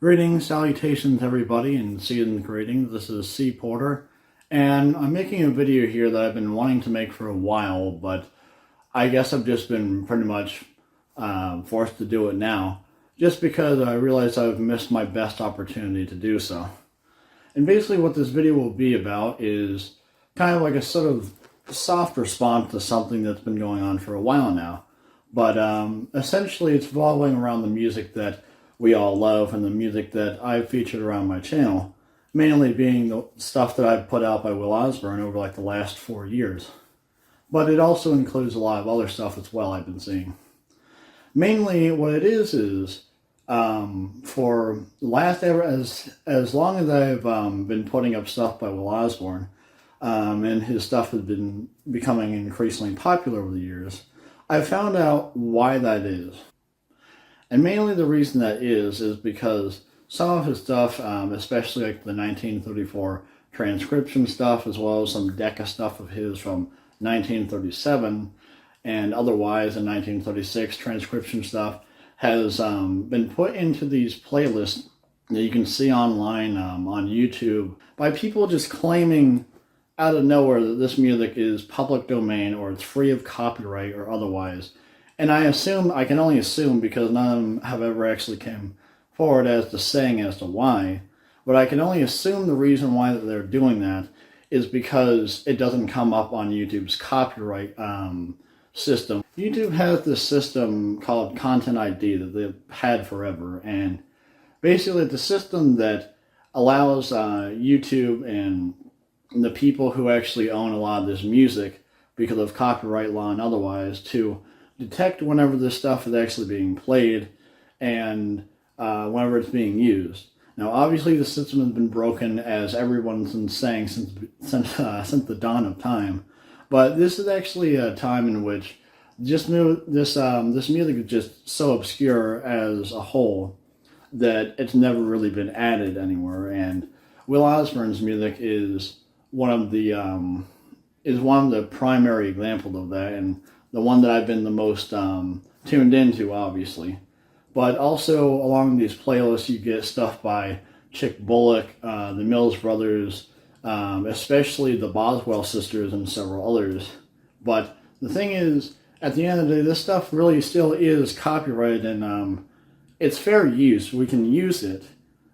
Greetings, salutations everybody, and seasoned greetings. This is C. Porter, and I'm making a video here that I've been wanting to make for a while, but I guess I've just been pretty much forced to do it now, just because I realize I've missed my best opportunity to do so. And basically what this video will be about is kind of like a sort of soft response to something that's been going on for a while now. But essentially it's revolving around the music that we all love and the music that I've featured around my channel, mainly being the stuff that I've put out by Will Osborne over like the last 4 years. But it also includes a lot of other stuff as well I've been seeing. Mainly what it is for the last ever, as long as I've been putting up stuff by Will Osborne, and his stuff has been becoming increasingly popular over the years, I've found out why that is. And mainly the reason that is because some of his stuff, especially like the 1934 transcription stuff, as well as some Decca stuff of his from 1937, and otherwise in 1936 transcription stuff, has been put into these playlists that you can see online on YouTube by people just claiming out of nowhere that this music is public domain or it's free of copyright or otherwise. And I can only assume because none of them have ever actually come forward as to saying as to why, but I can only assume the reason why that they're doing that is because it doesn't come up on YouTube's copyright system. YouTube has this system called Content ID that they've had forever, and basically the system that allows YouTube and the people who actually own a lot of this music because of copyright law and otherwise to detect whenever this stuff is actually being played and whenever it's being used. Now, obviously, the system has been broken, as everyone's been saying since the dawn of time. But this is actually a time in which this music is just so obscure as a whole that it's never really been added anywhere. And Will Osborne's music is one of the primary examples of that, and the one that I've been the most tuned into, obviously. But also along these playlists, you get stuff by Chick Bullock, the Mills Brothers, especially the Boswell sisters, and several others. But the thing is, at the end of the day, this stuff really still is copyrighted, and it's fair use. We can use it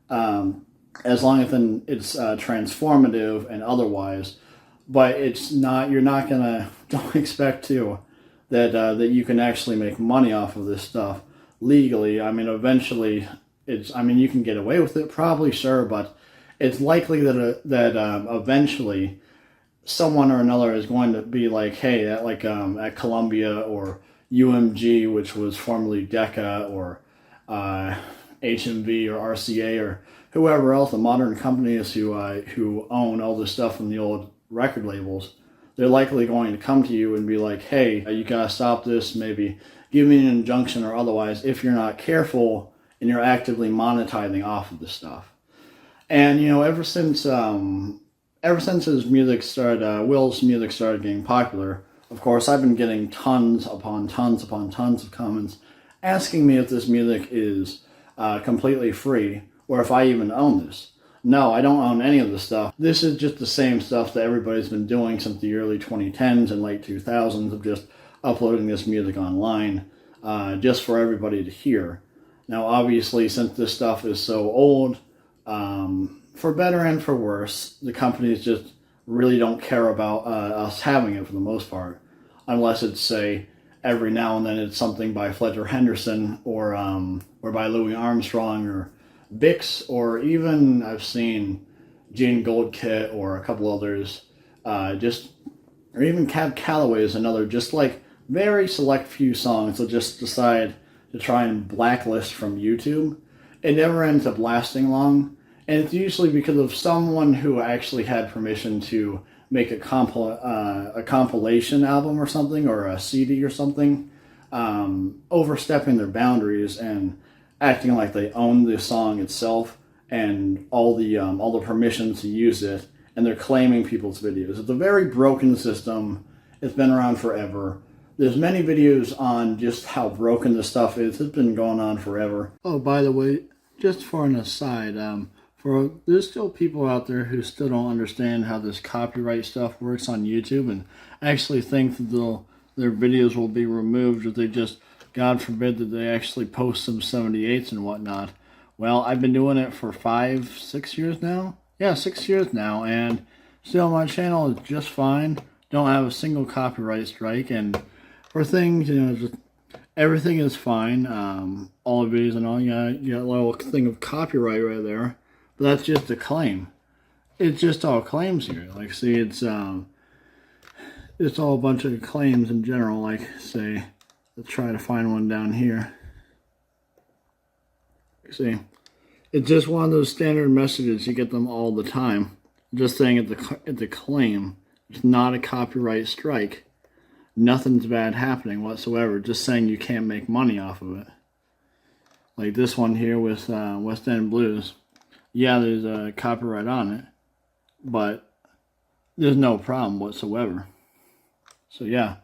as long as it's transformative and otherwise. But it's not. Don't expect that you can actually make money off of this stuff legally. I mean, eventually, you can get away with it, probably, sure, but it's likely that eventually someone or another is going to be like, hey, at Columbia or UMG, which was formerly Decca, or HMV or RCA or whoever else, the modern companies who own all this stuff from the old record labels, they're likely going to come to you and be like, hey, you gotta stop this, maybe give me an injunction or otherwise if you're not careful and you're actively monetizing off of this stuff. And, ever since his music started, Will's music started getting popular, of course, I've been getting tons upon tons upon tons of comments asking me if this music is completely free or if I even own this. No, I don't own any of the stuff. This is just the same stuff that everybody's been doing since the early 2010s and late 2000s of just uploading this music online just for everybody to hear. Now, obviously, since this stuff is so old, for better and for worse, the companies just really don't care about us having it for the most part, unless it's, say, every now and then it's something by Fletcher Henderson or by Louis Armstrong or Bix, or even I've seen Gene Goldkit or a couple others, or even Cab Calloway is another, just like very select few songs they'll just decide to try and blacklist from YouTube. It never ends up lasting long, and it's usually because of someone who actually had permission to make a compilation album or something, or a CD or something, overstepping their boundaries and acting like they own the song itself and all the permissions to use it, and they're claiming people's videos. It's a very broken system. It's been around forever. There's many videos on just how broken this stuff is. It's been going on forever. Oh, by the way, just for an aside, there's still people out there who still don't understand how this copyright stuff works on YouTube, and actually think that their videos will be removed if they just, God forbid, that they actually post some 78s and whatnot. Well, I've been doing it for 6 years now. Yeah, 6 years now, and still my channel is just fine. Don't have a single copyright strike, and for things, just everything is fine. All the videos and all, you got a little thing of copyright right there, but that's just a claim. It's just all claims here. Like, see, it's all a bunch of claims in general. Like, say, let's try to find one down here. See, it's just one of those standard messages. You get them all the time. Just saying it's a claim. It's not a copyright strike. Nothing's bad happening whatsoever. Just saying you can't make money off of it. Like this one here with West End Blues. Yeah, there's a copyright on it, but there's no problem whatsoever. So yeah,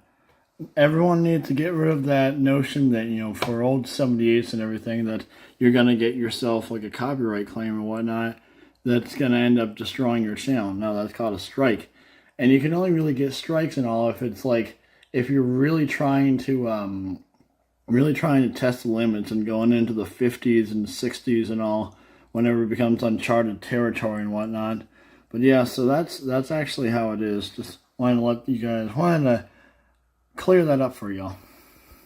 everyone needs to get rid of that notion that, for old 78s and everything, that you're going to get yourself like a copyright claim or whatnot that's going to end up destroying your channel. No, that's called a strike. And you can only really get strikes and all if it's like, if you're really trying to test the limits and going into the 50s and 60s and all, whenever it becomes uncharted territory and whatnot. But yeah, so that's actually how it is. Just wanted to clear that up for y'all.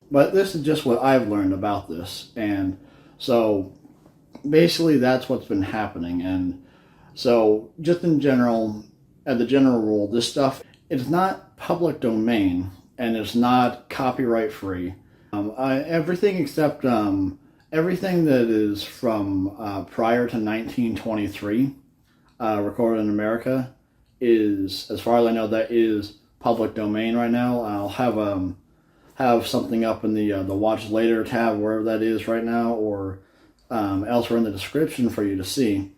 But this is just what I've learned about this, and so basically that's what's been happening. And so just in general, as the general rule, this stuff, it's not public domain and it's not copyright free. Everything except everything that is from prior to 1923 recorded in America is, as far as I know, that is public domain right now. I'll have something up in the watch later tab, wherever that is right now, or elsewhere in the description for you to see.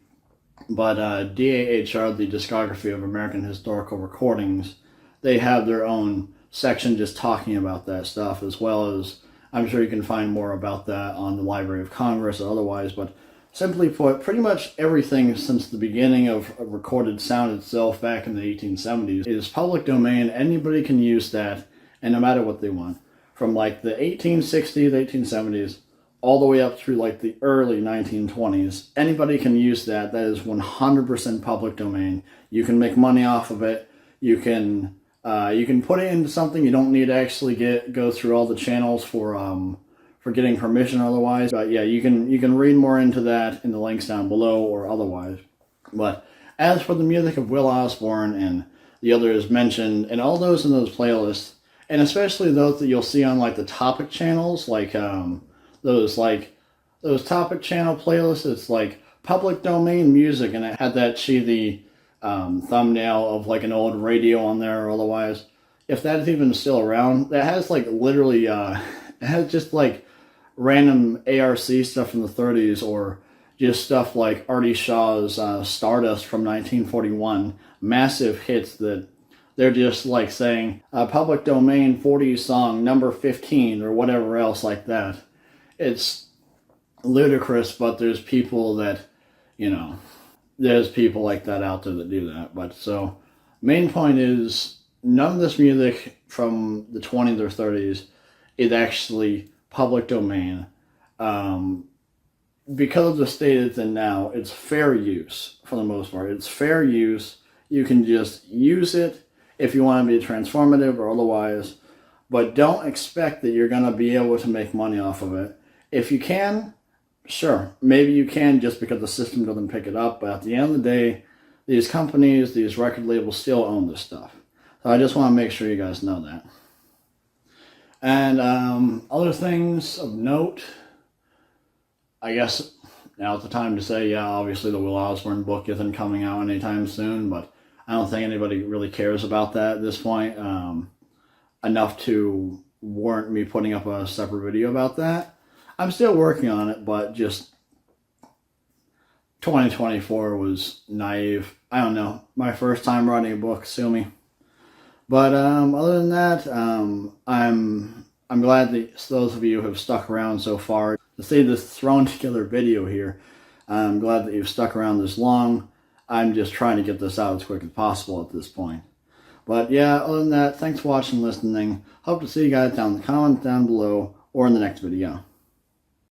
But DAHR, the Discography of American Historical Recordings, they have their own section just talking about that stuff, as well as I'm sure you can find more about that on the Library of Congress or otherwise. But simply put, pretty much everything since the beginning of recorded sound itself back in the 1870s is public domain. Anybody can use that, and no matter what they want. From like the 1860s, 1870s, all the way up through like the early 1920s, anybody can use that. That is 100% public domain. You can make money off of it. You can put it into something. You don't need to actually go through all the channels for getting permission or otherwise. But yeah, you can read more into that in the links down below or otherwise. But as for the music of Will Osborne and the others mentioned, and all those in those playlists, and especially those that you'll see on like the topic channels, like those topic channel playlists, it's like public domain music, and it had that cheesy thumbnail of like an old radio on there or otherwise. If that's even still around, that has like literally it has just like random ARC stuff from the 30s, or just stuff like Artie Shaw's Stardust from 1941, massive hits that they're just like saying public domain 40s song number 15 or whatever else like that. It's ludicrous, but there's people that, there's people like that out there that do that. But so, main point is, none of this music from the 20s or 30s is actually public domain. Because of the state it's in now, it's fair use for the most part. It's fair use. You can just use it if you want to be transformative or otherwise, but don't expect that you're going to be able to make money off of it. If you can, sure, maybe you can, just because the system doesn't pick it up, but at the end of the day, these companies, these record labels still own this stuff. So I just want to make sure you guys know that. And other things of note, I guess now's the time to say, yeah, obviously the Will Osborne book isn't coming out anytime soon, but I don't think anybody really cares about that at this point, enough to warrant me putting up a separate video about that. I'm still working on it, but just 2024 was naive. I don't know. My first time writing a book, sue me. But other than that, I'm glad that those of you who have stuck around so far to see this thrown together video here. I'm glad that you've stuck around this long. I'm just trying to get this out as quick as possible at this point. But yeah, other than that, thanks for watching and listening. Hope to see you guys down in the comments down below or in the next video.